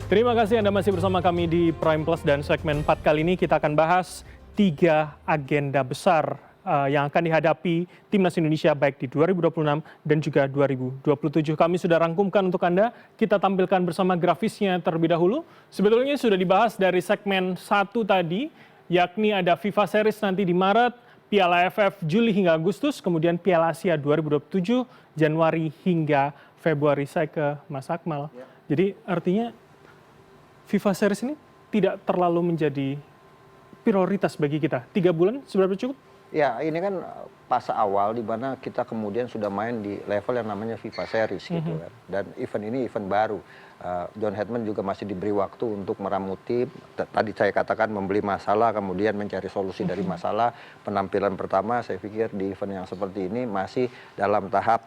Terima kasih Anda masih bersama kami di Prime Plus dan segmen 4 kali ini kita akan bahas 3 agenda besar yang akan dihadapi Timnas Indonesia baik di 2026 dan juga 2027. Kami sudah rangkumkan untuk Anda, kita tampilkan bersama grafisnya terlebih dahulu. Sebetulnya sudah dibahas dari segmen 1 tadi, yakni ada FIFA Series nanti di Maret, Piala AFF Juli hingga Agustus, kemudian Piala Asia 2027 Januari hingga Februari. Saya ke Mas Akmal. Jadi artinya FIFA Series ini tidak terlalu menjadi prioritas bagi kita. 3 bulan seberapa cukup? Ya, ini kan fase awal di mana kita kemudian sudah main di level yang namanya FIFA Series gitu kan. Dan event ini event baru. John Hedman juga masih diberi waktu untuk meramuti, tadi saya katakan membeli masalah, kemudian mencari solusi dari masalah. Penampilan pertama saya pikir di event yang seperti ini masih dalam tahap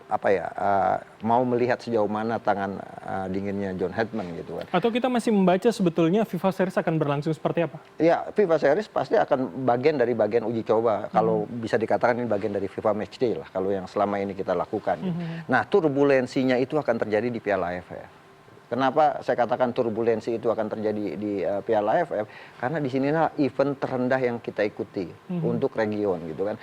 mau melihat sejauh mana tangan dinginnya John Hedman gitu kan. Atau kita masih membaca sebetulnya FIFA Series akan berlangsung seperti apa? Ya, FIFA Series pasti akan bagian dari bagian uji coba. Kalau bisa dikatakan ini bagian dari FIFA Matchday lah, kalau yang selama ini kita lakukan. Nah, turbulensinya itu akan terjadi di Piala AFF. Kenapa saya katakan turbulensi itu akan terjadi di Piala AFF? Karena di sinilah event terendah yang kita ikuti untuk region gitu kan.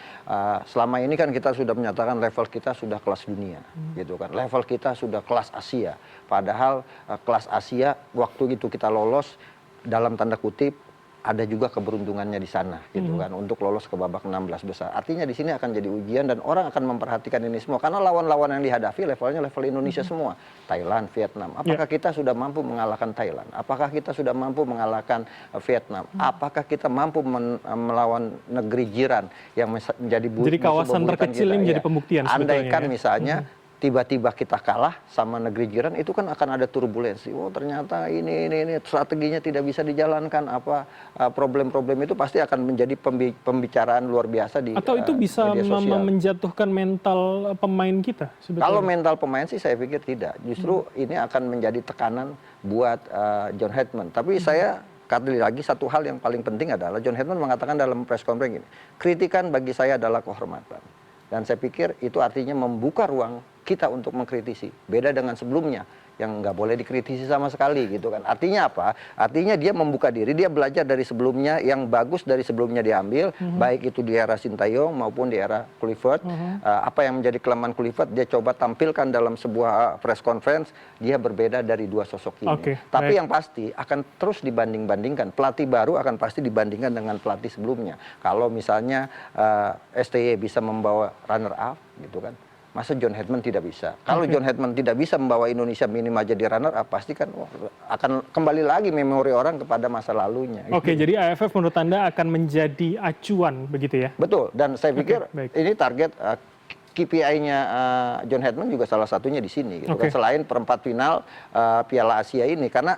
Selama ini kan kita sudah menyatakan level kita sudah kelas dunia gitu kan. Level kita sudah kelas Asia. Padahal kelas Asia waktu itu kita lolos dalam tanda kutip ada juga keberuntungannya di sana gitu kan untuk lolos ke babak 16 besar. Artinya di sini akan jadi ujian dan orang akan memperhatikan ini semua karena lawan-lawan yang dihadapi levelnya level Indonesia semua. Thailand, Vietnam. Apakah kita sudah mampu mengalahkan Thailand? Apakah kita sudah mampu mengalahkan Vietnam? Apakah kita mampu melawan negeri jiran yang menjadi jadi kawasan terkecil ini menjadi pembuktian sebetulnya. Andaikan misalnya tiba-tiba kita kalah sama negeri jiran, itu kan akan ada turbulensi. Oh, ternyata ini strateginya tidak bisa dijalankan, problem-problem itu pasti akan menjadi pembicaraan luar biasa di atau itu bisa media sosial. menjatuhkan mental pemain kita sebetulnya? Kalau mental pemain sih saya pikir tidak. Justru ini akan menjadi tekanan buat John Hedman. Tapi saya kali lagi satu hal yang paling penting adalah John Hedman mengatakan dalam press conference ini, kritikan bagi saya adalah kehormatan. Dan saya pikir itu artinya membuka ruang kita untuk mengkritisi. Beda dengan sebelumnya yang nggak boleh dikritisi sama sekali gitu kan. Artinya apa? Artinya dia membuka diri, dia belajar dari sebelumnya yang bagus dari sebelumnya diambil, baik itu di era Sintayong maupun di era Kluivert. Apa yang menjadi kelemahan Kluivert dia coba tampilkan dalam sebuah press conference, dia berbeda dari dua sosok ini. Tapi yang pasti akan terus dibanding-bandingkan. Pelatih baru akan pasti dibandingkan dengan pelatih sebelumnya. Kalau misalnya STY bisa membawa runner up gitu kan. Masa John Hedman tidak bisa? Kalau John Hedman tidak bisa membawa Indonesia minimal jadi runner up, pasti kan akan kembali lagi memori orang kepada masa lalunya. Oke, jadi AFF menurut Anda akan menjadi acuan begitu ya? Betul, dan saya pikir ini target KPI-nya John Hedman juga salah satunya di sini. Gitu kan? Selain perempat final Piala Asia ini, karena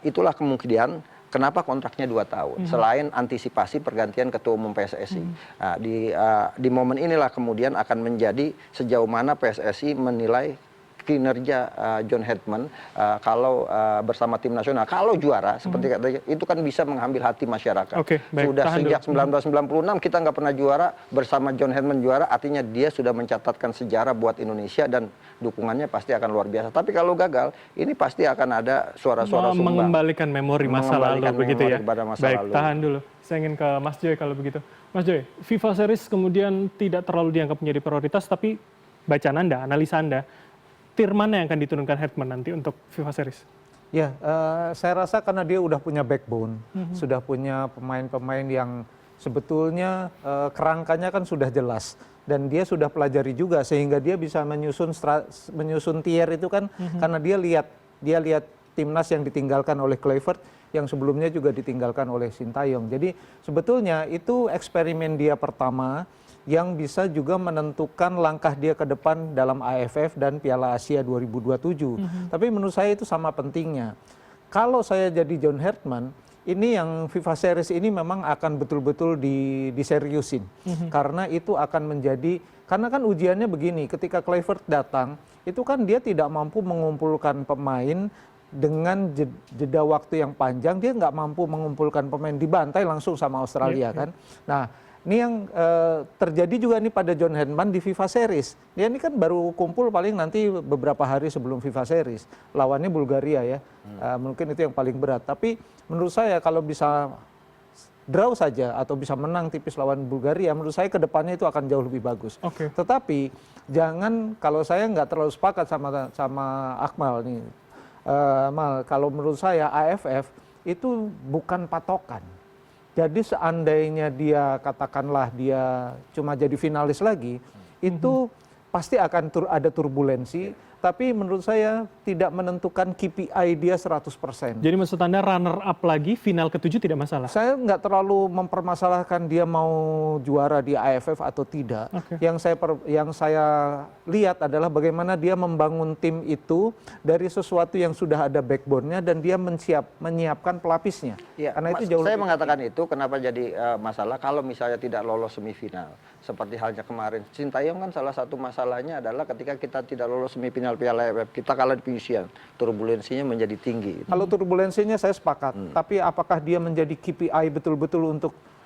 itulah kemungkinan kenapa kontraknya 2 tahun? Selain antisipasi pergantian ketua umum PSSI. Nah, di momen inilah kemudian akan menjadi sejauh mana PSSI menilai kinerja John Hedman kalau bersama tim nasional. Kalau juara, seperti katanya, itu kan bisa mengambil hati masyarakat. Sudah sejak 1996 kita nggak pernah juara, bersama John Hedman juara, artinya dia sudah mencatatkan sejarah buat Indonesia dan dukungannya pasti akan luar biasa. Tapi kalau gagal, ini pasti akan ada suara-suara sumbang. Mengembalikan memori masa lalu begitu ya. Baik, tahan dulu. Saya ingin ke Mas Joy kalau begitu. Mas Joy, FIFA Series kemudian tidak terlalu dianggap menjadi prioritas, tapi bacaan Anda, analisa Anda, tier mana yang akan diturunkan Hedman nanti untuk FIFA Series? Ya, saya rasa karena dia udah punya backbone, sudah punya pemain-pemain yang sebetulnya kerangkanya kan sudah jelas. Dan dia sudah pelajari juga sehingga dia bisa menyusun tier itu kan karena dia lihat timnas yang ditinggalkan oleh Kluivert yang sebelumnya juga ditinggalkan oleh Sintayong. Jadi sebetulnya itu eksperimen dia pertama yang bisa juga menentukan langkah dia ke depan dalam AFF dan Piala Asia 2027. Tapi menurut saya itu sama pentingnya. Kalau saya jadi John Hedman, ini yang FIFA Series ini memang akan betul-betul diseriusin. Karena itu akan menjadi, karena kan ujiannya begini, ketika Kluivert datang, itu kan dia tidak mampu mengumpulkan pemain dengan jeda waktu yang panjang, dia nggak mampu mengumpulkan pemain, dibantai langsung sama Australia kan. Nah, Ini yang terjadi juga nih pada John Herdman di FIFA Series. Dia ini kan baru kumpul paling nanti beberapa hari sebelum FIFA Series. Lawannya Bulgaria ya. Mungkin itu yang paling berat. Tapi menurut saya kalau bisa draw saja atau bisa menang tipis lawan Bulgaria, menurut saya kedepannya itu akan jauh lebih bagus. Tetapi jangan, kalau saya nggak terlalu sepakat sama Akmal nih. Kalau menurut saya AFF itu bukan patokan. Jadi seandainya dia katakanlah dia cuma jadi finalis lagi, itu pasti akan ada turbulensi, tapi menurut saya tidak menentukan KPI dia 100%. Jadi maksud Anda runner up lagi, final ke-7 tidak masalah? Saya nggak terlalu mempermasalahkan dia mau juara di AFF atau tidak. Yang saya lihat adalah bagaimana dia membangun tim itu dari sesuatu yang sudah ada backbone-nya dan dia menyiapkan pelapisnya. Ya, karena itu jauh saya lebih mengatakan itu kenapa jadi masalah kalau misalnya tidak lolos semifinal. Seperti halnya kemarin, Sintayong kan salah satu masalahnya adalah ketika kita tidak lolos semifinal Piala AFF, kita kalah di penyisian, turbulensinya menjadi tinggi. Kalau turbulensinya saya sepakat, tapi apakah dia menjadi KPI betul-betul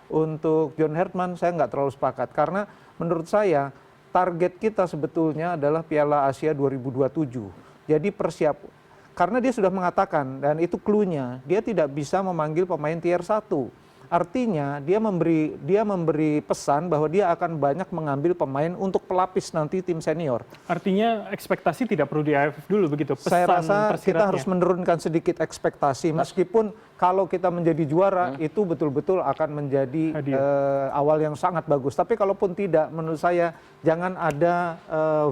untuk John Herdman, saya nggak terlalu sepakat. Karena menurut saya target kita sebetulnya adalah Piala Asia 2027. Jadi karena dia sudah mengatakan, dan itu clue-nya, dia tidak bisa memanggil pemain tier 1. Artinya dia memberi pesan bahwa dia akan banyak mengambil pemain untuk pelapis nanti tim senior. Artinya ekspektasi tidak perlu di AFF dulu begitu? Pesan saya rasa kita tersiratnya harus menurunkan sedikit ekspektasi, meskipun kalau kita menjadi juara itu betul-betul akan menjadi awal yang sangat bagus. Tapi kalaupun tidak, menurut saya jangan ada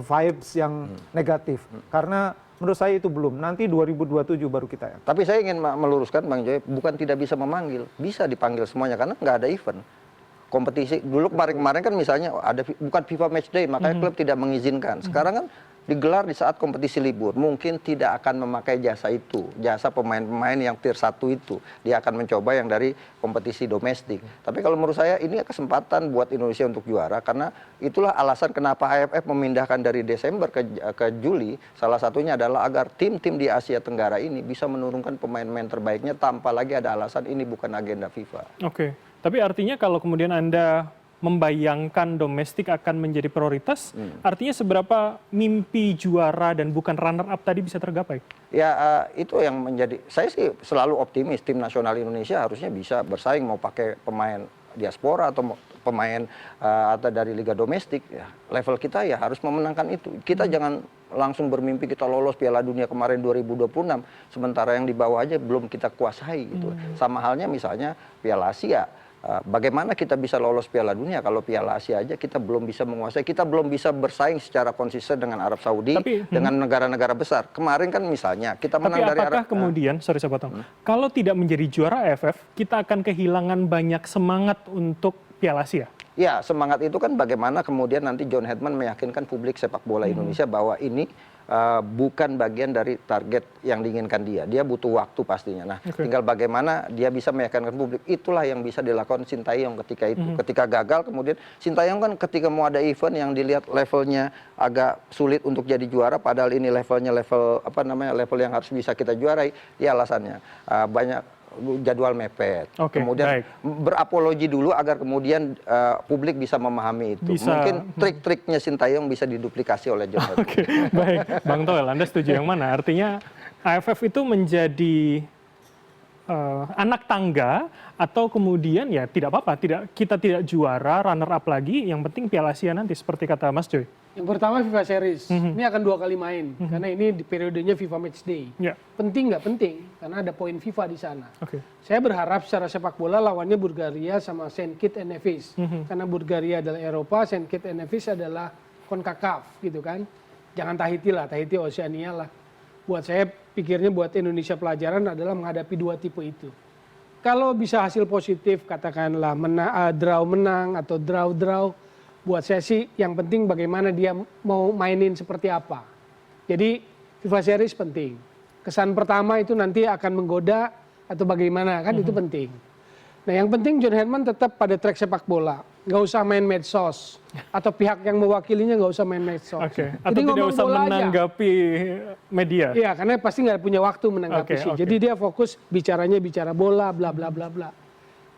vibes yang negatif. Karena menurut saya itu belum. Nanti 2027 baru kita ya. Tapi saya ingin meluruskan Bang Joy, bukan tidak bisa memanggil, bisa dipanggil semuanya karena nggak ada event. Kompetisi dulu kemarin kan misalnya ada bukan FIFA Match Day, makanya klub tidak mengizinkan. Sekarang kan digelar di saat kompetisi libur, mungkin tidak akan memakai jasa itu, jasa pemain-pemain yang tier 1 itu. Dia akan mencoba yang dari kompetisi domestik. Tapi kalau menurut saya ini kesempatan buat Indonesia untuk juara, karena itulah alasan kenapa AFF memindahkan dari Desember ke Juli. Salah satunya adalah agar tim-tim di Asia Tenggara ini bisa menurunkan pemain-pemain terbaiknya tanpa lagi ada alasan ini bukan agenda FIFA. Oke, tapi artinya kalau kemudian Anda membayangkan domestik akan menjadi prioritas, artinya seberapa mimpi juara dan bukan runner up tadi bisa tergapai? Ya itu yang menjadi, saya sih selalu optimis tim nasional Indonesia harusnya bisa bersaing mau pakai pemain diaspora atau pemain atau dari liga domestik. Ya, level kita ya harus memenangkan itu. Kita jangan langsung bermimpi kita lolos Piala Dunia kemarin 2026, sementara yang di bawah aja belum kita kuasai gitu. Sama halnya misalnya Piala Asia. Bagaimana kita bisa lolos Piala Dunia kalau Piala Asia aja kita belum bisa menguasai, kita belum bisa bersaing secara konsisten dengan Arab Saudi, dengan negara-negara besar. Kemarin kan misalnya kita menang dari Arab. Apakah kemudian, sorry saya potong, kalau tidak menjadi juara AFF, kita akan kehilangan banyak semangat untuk Piala Asia? Ya, semangat itu kan bagaimana kemudian nanti John Herdman meyakinkan publik sepak bola Indonesia bahwa ini bukan bagian dari target yang diinginkan dia. Dia butuh waktu pastinya. Nah, tinggal bagaimana dia bisa meyakinkan publik. Itulah yang bisa dilakukan Sintayong ketika itu. Ketika gagal, kemudian Sintayong kan ketika mau ada event yang dilihat levelnya agak sulit untuk jadi juara, padahal ini levelnya level yang harus bisa kita juarai. Ya alasannya banyak jadwal mepet. Kemudian berapologi dulu agar kemudian publik bisa memahami itu. Mungkin trik-triknya Sintayong bisa diduplikasi oleh John Herdman. Baik, Bang Toel, Anda setuju yang mana? Artinya AFF itu menjadi anak tangga atau kemudian ya tidak apa-apa, kita tidak juara, runner up lagi, yang penting Piala Asia nanti seperti kata Mas Joy. Yang pertama FIFA Series, ini akan 2 kali main karena ini di periodenya FIFA Match Day. Penting nggak penting karena ada poin FIFA di sana. Saya berharap secara sepak bola lawannya Bulgaria sama Saint Kitts and Nevis, karena Bulgaria adalah Eropa, Saint Kitts and Nevis adalah CONCACAF gitu kan. Jangan Tahiti lah, Tahiti Oceania lah. Buat saya pikirnya buat Indonesia pelajaran adalah menghadapi 2 tipe itu. Kalau bisa hasil positif, katakanlah draw menang atau draw, buat saya sih yang penting bagaimana dia mau mainin seperti apa. Jadi FIFA Series penting. Kesan pertama itu nanti akan menggoda atau bagaimana kan itu penting. Nah yang penting John Herdman tetap pada track sepak bola. Nggak usah main medsos. Atau pihak yang mewakilinya nggak usah main medsos. Atau jadi tidak usah menanggapi media. Iya karena pasti nggak punya waktu menanggapi sih. Jadi dia fokus bicara bola bla bla bla bla.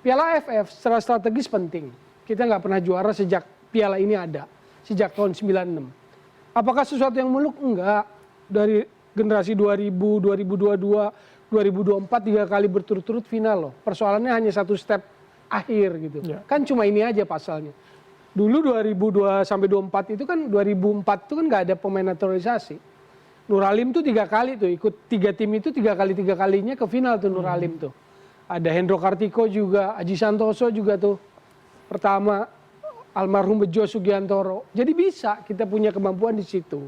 Piala AFF secara strategis penting. Kita nggak pernah juara sejak piala ini ada, sejak tahun 96. Apakah sesuatu yang muluk? Enggak. Dari generasi 2000, 2022, 2024 3 kali berturut-turut final loh. Persoalannya hanya satu step akhir gitu. Kan cuma ini aja pasalnya. Dulu 2002 sampai 24 itu kan 2004 itu kan nggak ada pemain naturalisasi. Nur Alim tuh 3 kali tuh ikut 3 tim itu 3 kalinya ke final tuh Nur Alim tuh. Ada Hendro Kartiko juga, Aji Santoso juga tuh. Pertama almarhum Bejo Sugiantoro. Jadi bisa kita punya kemampuan di situ.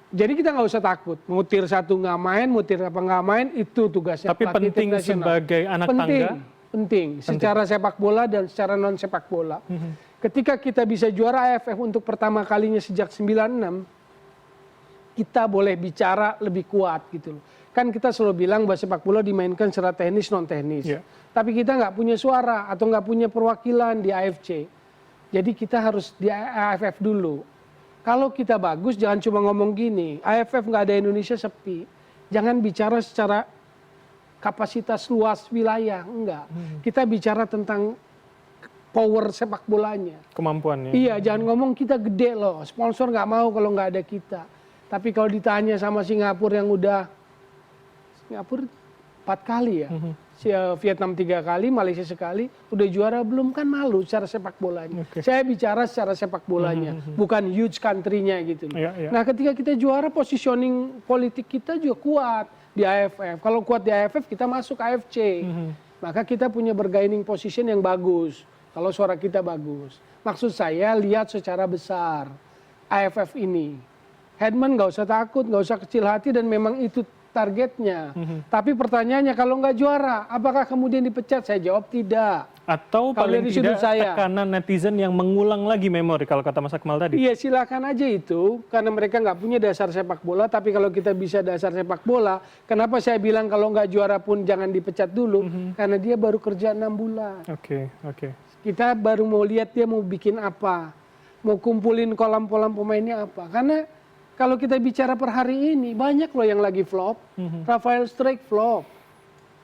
Jadi kita nggak usah takut. Mutir satu nggak main, mutir apa nggak main itu tugasnya. Tapi penting sebagai anak tangga. Penting. Secara sepak bola dan secara non sepak bola. Ketika kita bisa juara AFF untuk pertama kalinya sejak 96, kita boleh bicara lebih kuat gitu loh. Kan kita selalu bilang bahwa sepak bola dimainkan secara teknis non teknis. Tapi kita nggak punya suara atau nggak punya perwakilan di AFC. Jadi kita harus di AFF dulu. Kalau kita bagus jangan cuma ngomong gini, AFF nggak ada Indonesia sepi. Jangan bicara secara kapasitas luas wilayah, enggak. Kita bicara tentang power sepak bolanya. Kemampuannya. Iya, jangan ngomong kita gede loh, sponsor nggak mau kalau nggak ada kita. Tapi kalau ditanya sama Singapura yang udah, Singapura 4 kali ya, Vietnam 3 kali, Malaysia sekali, udah juara belum kan malu secara sepak bolanya. Saya bicara secara sepak bolanya, bukan huge country-nya gitu. Nah ketika kita juara, positioning politik kita juga kuat di AFF. Kalau kuat di AFF kita masuk AFC, maka kita punya bargaining position yang bagus. Kalau suara kita bagus, maksud saya lihat secara besar AFF ini. Headman nggak usah takut, nggak usah kecil hati dan memang itu targetnya. Tapi pertanyaannya kalau nggak juara, apakah kemudian dipecat? Saya jawab tidak. Atau kalau paling tidak tekanan netizen yang mengulang lagi memori kalau kata Mas Akmal tadi. Iya silakan aja itu, karena mereka nggak punya dasar sepak bola. Tapi kalau kita bisa dasar sepak bola, kenapa saya bilang kalau nggak juara pun jangan dipecat dulu? Karena dia baru kerja 6 bulan. Kita baru mau lihat dia mau bikin apa, mau kumpulin kolam-kolam pemainnya apa. Karena kalau kita bicara per hari ini, banyak loh yang lagi flop. Rafael Struijk flop.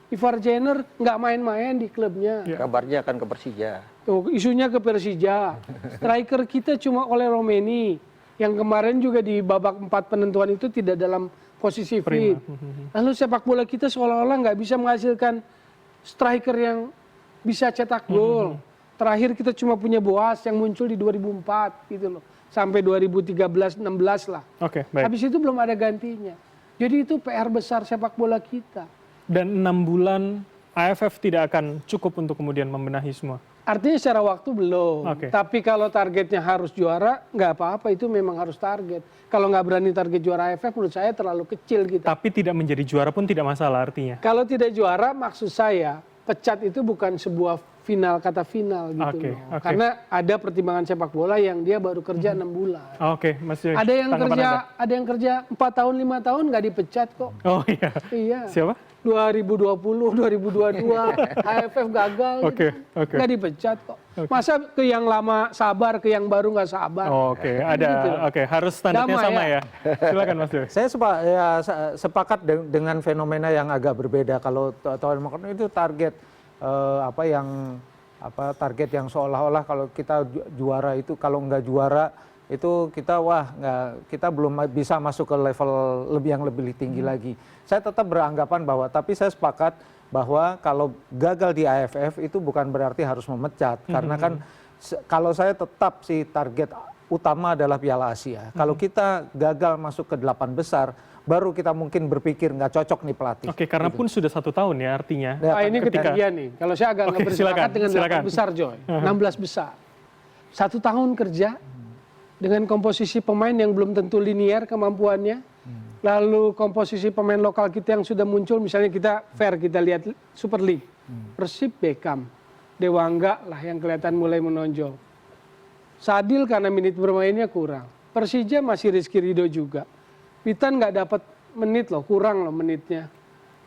Ivar Jenner nggak main-main di klubnya. Kabarnya akan ke Persija. Tuh, isunya ke Persija. Striker kita cuma oleh Romeni. Yang kemarin juga di babak 4 penentuan itu tidak dalam posisi fit. Lalu sepak bola kita seolah-olah nggak bisa menghasilkan striker yang bisa cetak gol. Terakhir kita cuma punya Boas yang muncul di 2004 gitu loh. Sampai 2013-16 lah. Habis itu belum ada gantinya. Jadi itu PR besar sepak bola kita. Dan 6 bulan AFF tidak akan cukup untuk kemudian membenahi semua? Artinya secara waktu belum. Tapi kalau targetnya harus juara, nggak apa-apa, itu memang harus target. Kalau nggak berani target juara AFF menurut saya terlalu kecil gitu. Tapi tidak menjadi juara pun tidak masalah artinya? Kalau tidak juara maksud saya, pecat itu bukan sebuah final, kata final gitu loh. Karena ada pertimbangan sepak bola yang dia baru kerja 6 bulan. Mas Joy, ada yang kerja 4 tahun 5 tahun nggak dipecat kok. Oh iya. Iya. Siapa? 2020, 2022 AFF gagal gitu. Nggak dipecat kok. Masa ke yang lama sabar, ke yang baru nggak sabar. Ada gitu. Harus standarnya sama ya. Silakan Mas Joy. Saya sepakat dengan fenomena yang agak berbeda. Kalau tahun itu target target yang seolah-olah kalau kita juara itu, kalau nggak juara itu kita belum bisa masuk ke level yang lebih tinggi lagi. Saya tetap beranggapan bahwa, tapi saya sepakat bahwa kalau gagal di AFF itu bukan berarti harus memecat, karena kan kalau saya tetap target utama adalah Piala Asia. Kalau kita gagal masuk ke 8 besar, baru kita mungkin berpikir nggak cocok nih pelatih. Karena pun sudah 1 tahun ya artinya. Ini ketinggian nih. Kalau saya agak nggak bersepakat dengan 8 besar, Joy. 16 besar. 1 tahun kerja dengan komposisi pemain yang belum tentu linier kemampuannya. Lalu komposisi pemain lokal kita yang sudah muncul, misalnya kita lihat Super League. Persib Beckham, Dewangga lah yang kelihatan mulai menonjol. Sadil karena menit bermainnya kurang. Persija masih Rizky Ridho juga. Witan nggak dapat menit loh, kurang loh menitnya.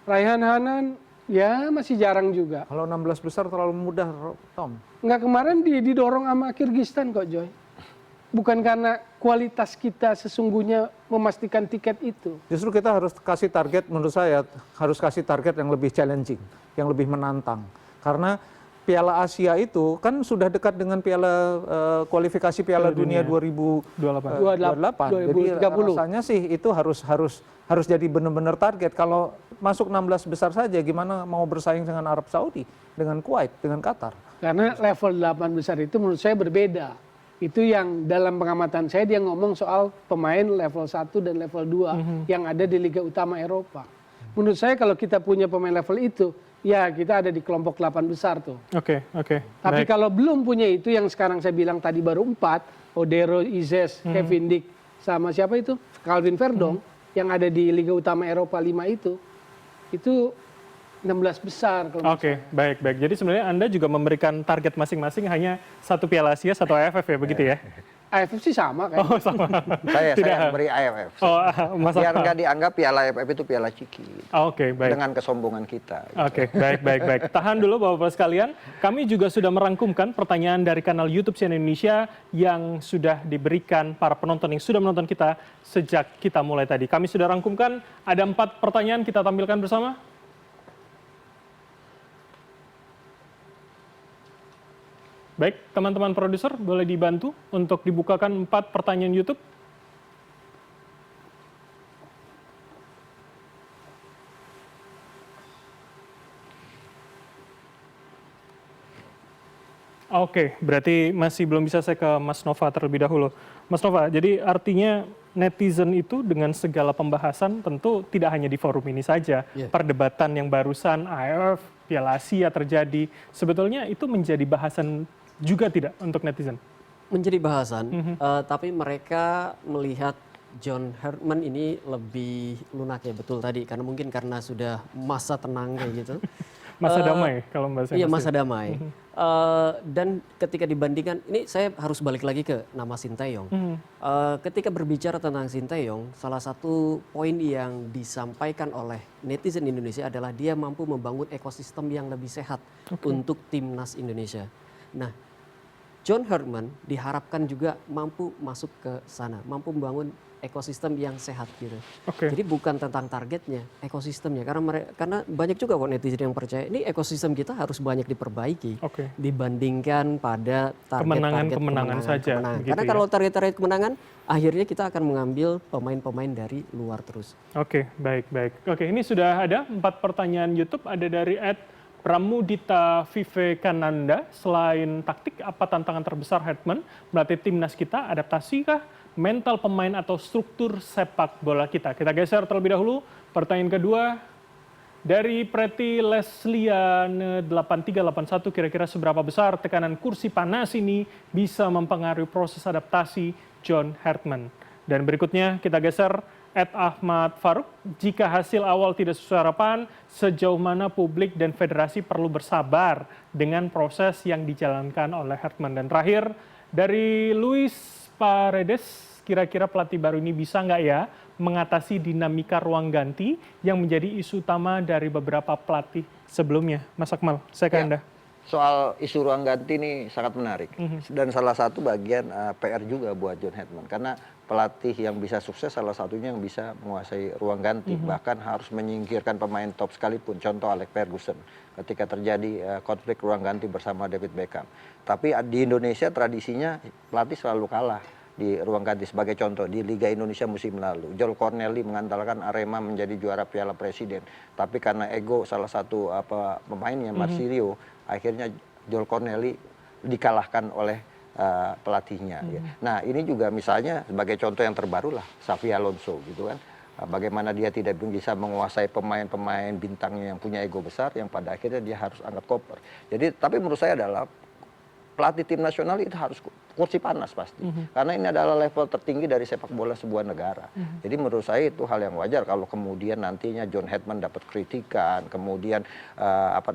Raihan Hanan ya masih jarang juga. Kalau 16 besar terlalu mudah, Tom. Nggak, kemarin didorong sama Kyrgyzstan kok, Joy. Bukan karena kualitas kita sesungguhnya memastikan tiket itu. Justru kita harus kasih target, menurut saya harus kasih target yang lebih challenging, yang lebih menantang. Karena Piala Asia itu kan sudah dekat dengan kualifikasi Piala Dunia 2028. Jadi rasanya sih itu harus jadi benar-benar target. Kalau masuk 16 besar saja, gimana mau bersaing dengan Arab Saudi, dengan Kuwait, dengan Qatar? Karena level 8 besar itu menurut saya berbeda. Itu yang dalam pengamatan saya dia ngomong soal pemain level 1 dan level 2 yang ada di Liga Utama Eropa. Menurut saya kalau kita punya pemain level itu, ya kita ada di kelompok 8 besar tuh. Oke. Tapi kalau belum punya itu yang sekarang saya bilang tadi baru 4, Odero, Izes, Kevin Dick, sama siapa itu? Calvin Verdong, yang ada di Liga Utama Eropa 5 itu 16 besar. Oke, baik. Jadi sebenarnya Anda juga memberikan target masing-masing hanya satu Piala Asia, satu AFF ya, begitu ya? AFF sih sama kan? Oh, sama. Saya beri AFF. Oh, biar nggak dianggap Piala AFF itu Piala Ciki. Oke, baik. Dengan kesombongan kita. Gitu. Oke, baik. Tahan dulu Bapak-Bapak sekalian. Kami juga sudah merangkumkan pertanyaan dari kanal YouTube CNN Indonesia yang sudah diberikan para penonton yang sudah menonton kita sejak kita mulai tadi. Kami sudah rangkumkan, ada 4 pertanyaan kita tampilkan bersama. Baik, teman-teman produser boleh dibantu untuk dibukakan 4 pertanyaan YouTube. Oke, berarti masih belum bisa saya ke Mas Nova terlebih dahulu. Mas Nova, jadi artinya netizen itu dengan segala pembahasan tentu tidak hanya di forum ini saja. Perdebatan yang barusan AFF, Piala Asia terjadi, sebetulnya itu menjadi bahasan juga tidak untuk netizen? Menjadi bahasan, tapi mereka melihat John Herdman ini lebih lunak ya, betul tadi, karena mungkin karena sudah masa tenang kayak gitu. Masa damai kalau bahasa Iya, masa damai. Dan ketika dibandingkan, ini saya harus balik lagi ke nama Sinteyong. Ketika berbicara tentang Sinteyong, salah satu poin yang disampaikan oleh netizen Indonesia adalah dia mampu membangun ekosistem yang lebih sehat untuk timnas Indonesia. Nah, John Herdman diharapkan juga mampu masuk ke sana, mampu membangun ekosistem yang sehat gitu. Jadi bukan tentang targetnya, ekosistemnya. Karena banyak juga kok netizen yang percaya ini ekosistem kita harus banyak diperbaiki dibandingkan pada kemenangan saja. Karena kalau target-target kemenangan, akhirnya kita akan mengambil pemain-pemain dari luar terus. Oke, baik. Oke, ini sudah ada 4 pertanyaan YouTube, ada dari Pramudita Vivekananda. Selain taktik, apa tantangan terbesar Herdman melatih timnas kita? Adaptasikah, mental pemain atau struktur sepak bola kita? Kita geser terlebih dahulu. Pertanyaan kedua dari Preti Leslian 8381, kira-kira seberapa besar tekanan kursi panas ini bisa mempengaruhi proses adaptasi John Herdman? Dan berikutnya kita geser Ahmad Faruk, jika hasil awal tidak sesuai harapan, sejauh mana publik dan federasi perlu bersabar dengan proses yang dijalankan oleh Herdman? Dan terakhir, dari Luis Paredes, kira-kira pelatih baru ini bisa nggak ya mengatasi dinamika ruang ganti yang menjadi isu utama dari beberapa pelatih sebelumnya? Mas Akmal, saya ke Anda. Soal isu ruang ganti ini sangat menarik. Dan salah satu bagian PR juga buat John Herdman. Karena pelatih yang bisa sukses salah satunya yang bisa menguasai ruang ganti. Bahkan harus menyingkirkan pemain top sekalipun. Contoh Alex Ferguson ketika terjadi konflik ruang ganti bersama David Beckham. Tapi di Indonesia tradisinya pelatih selalu kalah di ruang ganti. Sebagai contoh di Liga Indonesia musim lalu, Joel Corneli mengandalkan Arema menjadi juara Piala Presiden. Tapi karena ego salah satu pemainnya, Marsilio, akhirnya Joel Corneli dikalahkan oleh pelatihnya. Ya. Nah ini juga misalnya sebagai contoh yang terbaru lah, Xavi Alonso gitu kan. Bagaimana dia tidak bisa menguasai pemain-pemain bintangnya yang punya ego besar, yang pada akhirnya dia harus angkat koper. Jadi tapi menurut saya adalah pelatih tim nasional itu harus kursi panas pasti. Karena ini adalah level tertinggi dari sepak bola sebuah negara. Jadi menurut saya itu hal yang wajar kalau kemudian nantinya John Herdman dapat kritikan, kemudian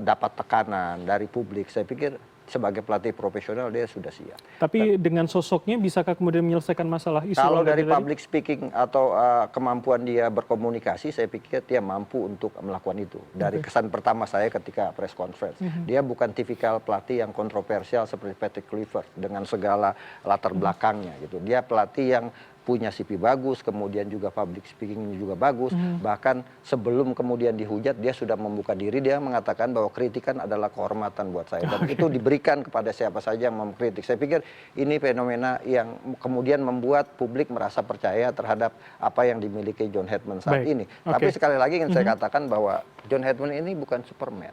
dapat tekanan dari publik. Saya pikir sebagai pelatih profesional dia sudah siap. Tapi dengan sosoknya bisakah kemudian menyelesaikan masalah isu? Kalau dari public speaking atau kemampuan dia berkomunikasi, saya pikir dia mampu untuk melakukan itu. Dari kesan pertama saya ketika press conference, dia bukan tipikal pelatih yang kontroversial seperti Patrick Kluivert dengan segala latar belakangnya gitu. Dia pelatih yang punya CV bagus, kemudian juga public speaking juga bagus, bahkan sebelum kemudian dihujat dia sudah membuka diri, dia mengatakan bahwa kritikan adalah kehormatan buat saya, dan itu diberikan kepada siapa saja yang mengkritik. Saya pikir ini fenomena yang kemudian membuat publik merasa percaya terhadap apa yang dimiliki John Hedman saat ini. Tapi sekali lagi ingin saya katakan bahwa John Hedman ini bukan Superman,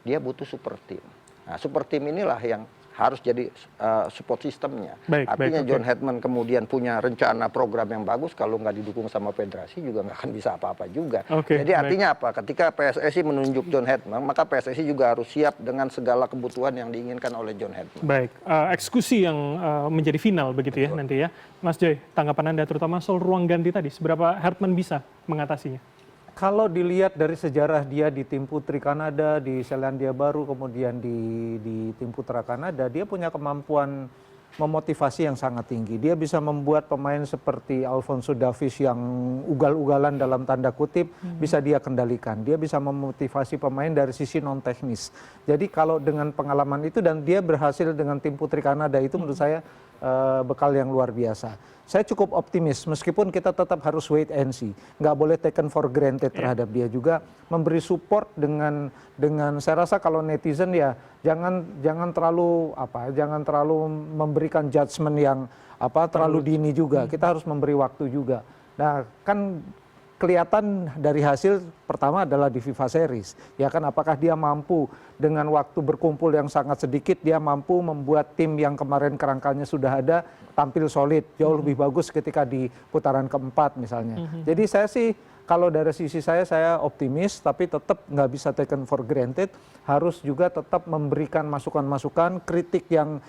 dia butuh super team. Nah, super team inilah yang harus jadi support sistemnya. Artinya John Hedman kemudian punya rencana program yang bagus, kalau nggak didukung sama federasi juga nggak akan bisa apa-apa juga. Jadi artinya apa? Ketika PSSI menunjuk John Hedman, maka PSSI juga harus siap dengan segala kebutuhan yang diinginkan oleh John Hedman. Baik, eksekusi yang menjadi final begitu ya nanti ya. Mas Joy, tanggapan Anda terutama soal ruang ganti tadi, seberapa Hedman bisa mengatasinya? Kalau dilihat dari sejarah dia di tim putri Kanada, di Selandia Baru, kemudian di tim putra Kanada, dia punya kemampuan memotivasi yang sangat tinggi. Dia bisa membuat pemain seperti Alphonso Davies yang ugal-ugalan dalam tanda kutip, bisa dia kendalikan. Dia bisa memotivasi pemain dari sisi non-teknis. Jadi kalau dengan pengalaman itu, dan dia berhasil dengan tim putri Kanada, itu menurut saya bekal yang luar biasa. Saya cukup optimis, meskipun kita tetap harus wait and see. Nggak boleh taken for granted terhadap dia, juga memberi support dengan saya rasa kalau netizen ya jangan terlalu memberikan judgement yang terlalu dini juga. Kita harus memberi waktu juga. Nah, kan kelihatan dari hasil pertama adalah di FIFA Series, ya kan, apakah dia mampu dengan waktu berkumpul yang sangat sedikit, dia mampu membuat tim yang kemarin kerangkanya sudah ada tampil solid, jauh lebih bagus ketika di putaran keempat misalnya. Jadi saya sih, kalau dari sisi saya optimis, tapi tetap nggak bisa taken for granted, harus juga tetap memberikan masukan-masukan, kritik yang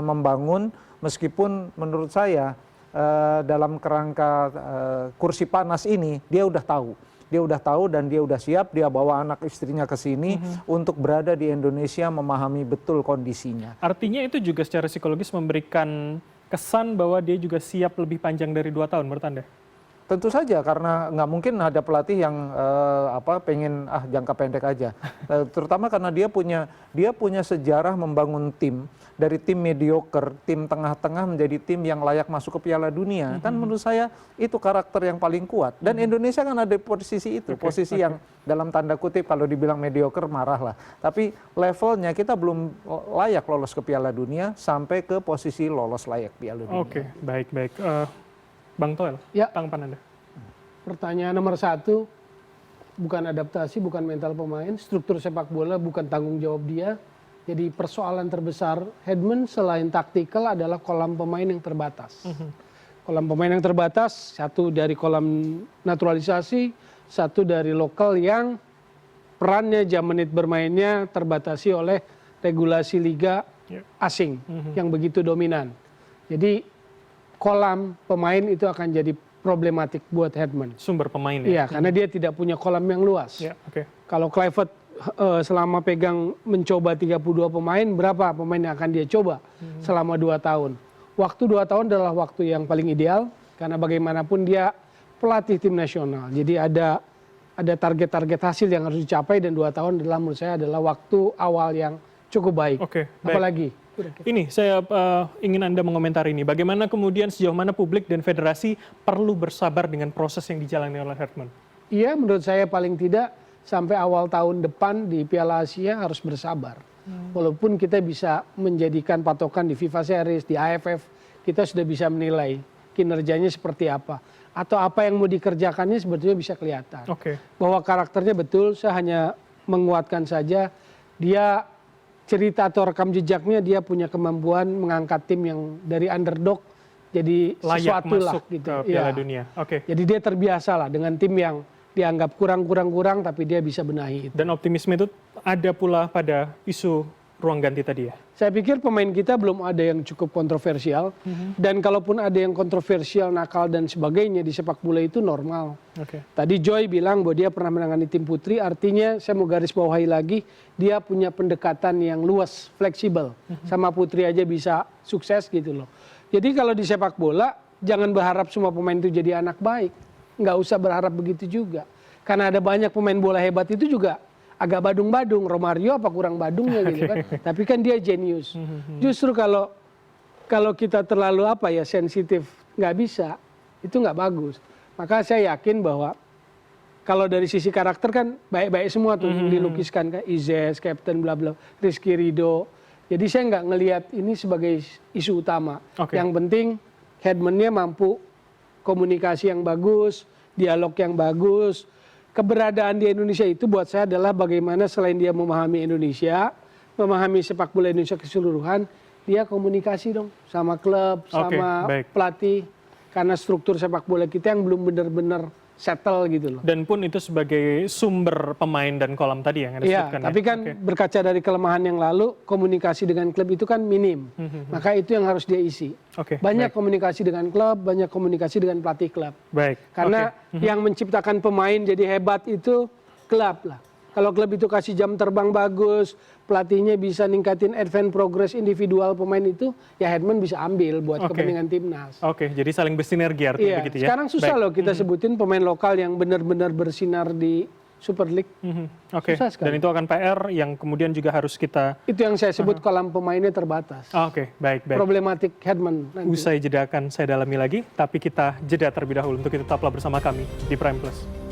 membangun, meskipun menurut saya dalam kerangka kursi panas ini dia udah tahu dan dia udah siap, dia bawa anak istrinya ke sini untuk berada di Indonesia, memahami betul kondisinya. Artinya itu juga secara psikologis memberikan kesan bahwa dia juga siap lebih panjang dari 2 tahun menurut Anda? Tentu saja, karena nggak mungkin ada pelatih yang pengen jangka pendek aja. Terutama karena dia punya sejarah membangun tim dari tim mediocre, tim tengah-tengah menjadi tim yang layak masuk ke Piala Dunia. Kan menurut saya itu karakter yang paling kuat. Dan Indonesia kan ada posisi itu, posisi yang dalam tanda kutip kalau dibilang mediocre marah lah. Tapi levelnya kita belum layak lolos ke Piala Dunia sampai ke posisi lolos layak Piala Dunia. Oke, baik. Bang Toel, tanggapan Anda? Pertanyaan nomor 1, bukan adaptasi, bukan mental pemain, struktur sepak bola bukan tanggung jawab dia. Jadi persoalan terbesar Hedman selain taktikal adalah kolam pemain yang terbatas. Kolam pemain yang terbatas, 1 dari kolam naturalisasi, 1 dari lokal yang perannya jam menit bermainnya terbatasi oleh regulasi liga asing yang begitu dominan. Jadi kolam pemain itu akan jadi problematik buat Hedman. Sumber pemain ya? Iya, karena dia tidak punya kolam yang luas. Kalau Kluivert selama pegang mencoba 32 pemain, berapa pemain yang akan dia coba selama 2 tahun? Waktu 2 tahun adalah waktu yang paling ideal, karena bagaimanapun dia pelatih tim nasional. Jadi ada target-target hasil yang harus dicapai, dan 2 tahun adalah menurut saya adalah waktu awal yang cukup baik. Apalagi? Ini saya ingin Anda mengomentari ini. Bagaimana kemudian sejauh mana publik dan federasi perlu bersabar dengan proses yang dijalani oleh Hedman? Iya, menurut saya paling tidak sampai awal tahun depan di Piala Asia harus bersabar. Walaupun kita bisa menjadikan patokan di FIFA Series, di AFF, kita sudah bisa menilai kinerjanya seperti apa. Atau apa yang mau dikerjakannya sebetulnya bisa kelihatan. Bahwa karakternya betul, saya hanya menguatkan saja dia cerita atau rekam jejaknya, dia punya kemampuan mengangkat tim yang dari underdog jadi sesuatu lah gitu. Ke Piala Dunia. Jadi dia terbiasa lah dengan tim yang dianggap kurang, tapi dia bisa benahi itu. Dan optimisme itu ada pula pada isu ruang ganti tadi ya? Saya pikir pemain kita belum ada yang cukup kontroversial. Dan kalaupun ada yang kontroversial, nakal dan sebagainya di sepak bola itu normal. Tadi Joy bilang bahwa dia pernah menangani tim putri, artinya saya mau garis bawahi lagi, dia punya pendekatan yang luas, fleksibel. Sama putri aja bisa sukses gitu loh. Jadi kalau di sepak bola, jangan berharap semua pemain itu jadi anak baik. Nggak usah berharap begitu juga. Karena ada banyak pemain bola hebat itu juga agak badung-badung. Romario apa kurang badungnya gitu kan. Tapi kan dia jenius. Justru kalau kita terlalu sensitif nggak bisa, itu nggak bagus. Maka saya yakin bahwa kalau dari sisi karakter kan baik-baik semua tuh dilukiskan, kayak Izes, Captain bla bla, Rizky Ridho. Jadi saya nggak ngelihat ini sebagai isu utama. Yang penting Headman-nya mampu komunikasi yang bagus, dialog yang bagus. Keberadaan di Indonesia itu buat saya adalah bagaimana selain dia memahami Indonesia, memahami sepak bola Indonesia keseluruhan, dia komunikasi dong sama klub, sama pelatih. Karena struktur sepak bola kita yang belum benar-benar settle gitu loh. Dan pun itu sebagai sumber pemain dan kolam tadi yang Anda sebutkan. Tapi kan berkaca dari kelemahan yang lalu, komunikasi dengan klub itu kan minim. Maka itu yang harus dia isi. Banyak komunikasi dengan klub, banyak komunikasi dengan pelatih klub. Karena yang menciptakan pemain jadi hebat itu klub lah. Kalau klub itu kasih jam terbang bagus, pelatihnya bisa ningkatin advance progress individual pemain itu, ya Headman bisa ambil buat kepentingan timnas. Jadi saling bersinergi artinya begitu ya. Sekarang susah loh kita sebutin pemain lokal yang benar-benar bersinar di Super League. Susah sekali. Dan itu akan PR yang kemudian juga harus kita... Itu yang saya sebut kolam pemainnya terbatas. Baik. Problematik Headman. Usai jeda akan saya dalami lagi, tapi kita jeda terlebih dahulu untuk itu tetaplah bersama kami di Prime Plus.